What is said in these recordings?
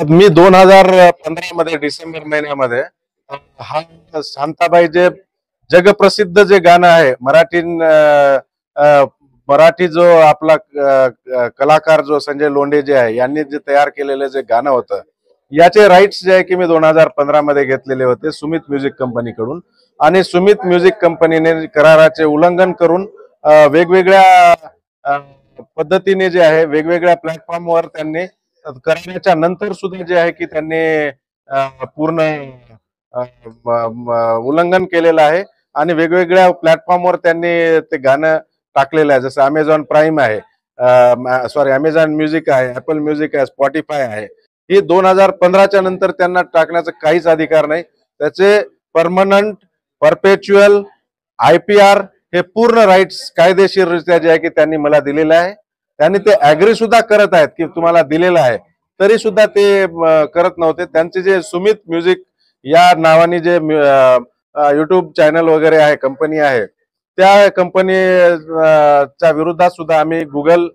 मी 2015 मध्ये डिसेंबर महिन्यामध्ये हा शांताबाई जे जगप्रसिद्ध जे गाणं आहे मराठी जो आपला कलाकार जो संजय लोंढे जे आहे यांनी जे तयार केलेलं जे गाणं होतं याचे राईट्स जे आहे की मी 2015 मध्ये घेतलेले होते सुमित म्युझिक कंपनीकडून. आणि सुमित म्युझिक कंपनीने कराराचे उल्लंघन करून वेगवेगळ्या पद्धतीने जे आहे वेगवेगळ्या प्लॅटफॉर्मवर त्यांनी करण्याच्या नंतर सुद्धा जे आहे की त्यांनी पूर्ण उल्लंघन केलेलं आहे आणि वेगवेगळ्या प्लॅटफॉर्मवर त्यांनी ते गाणं टाकलेलं आहे. जसं अमेझॉन प्राईम आहे, अमेझॉन म्युझिक आहे, ऍपल म्युझिक आहे, स्पॉटीफाय आहे. ही 2015च्या नंतर त्यांना टाकण्याचा काहीच अधिकार नाही. त्याचे परमनंट परपेच्युअल IPR हे पूर्ण राईट्स कायदेशीररित्या जे आहे की त्यांनी मला दिलेलं आहे. त्यांनी ते ऍग्री सुद्धा करत आहेत की तुम्हाला दिलेलं आहे, तरी सुद्धा ते करत नव्हते. त्यांचे जे सुमित म्युझिक या नावाने जे युट्यूब चॅनल वगैरे आहे, कंपनी आहे, त्या कंपनीच्या विरोधात सुद्धा आम्ही गुगल,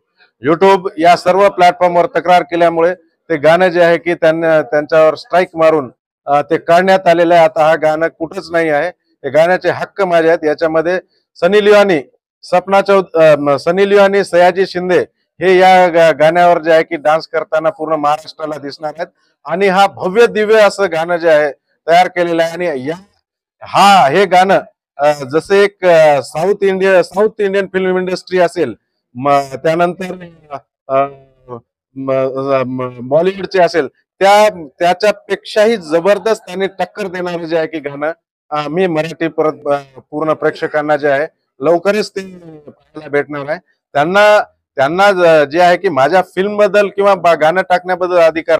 युट्यूब या सर्व प्लॅटफॉर्मवर तक्रार केल्यामुळे ते गाणं जे आहे की त्यांच्यावर स्ट्राईक मारून ते काढण्यात आलेलं आहे. आता हा गाणं कुठंच नाही आहे. हे गाण्याचे हक्क माझे आहेत. याच्यामध्ये सनी लिओनी, सयाजी शिंदे हे या गाण्यावर जे आहे की डान्स करताना पूर्ण महाराष्ट्राला दिसणार आहेत. आणि हा भव्य दिव्य असं गाणं जे आहे तयार केलेलं आहे. आणि हे गाणं जसे एक साऊथ इंडियन फिल्म इंडस्ट्री असेल, त्यानंतर बॉलिवूडचे असेल, त्याच्यापेक्षाही जबरदस्त त्यांनी टक्कर देणारं जे आहे की गाणं मी मराठी परत पूर्ण प्रेक्षकांना जे आहे लवकरच ते पाहायला भेटणार आहे. त्यांना जे आहे की माझ्या फिल्म बद्दल किंवा गाणं टाकण्याबद्दल अधिकार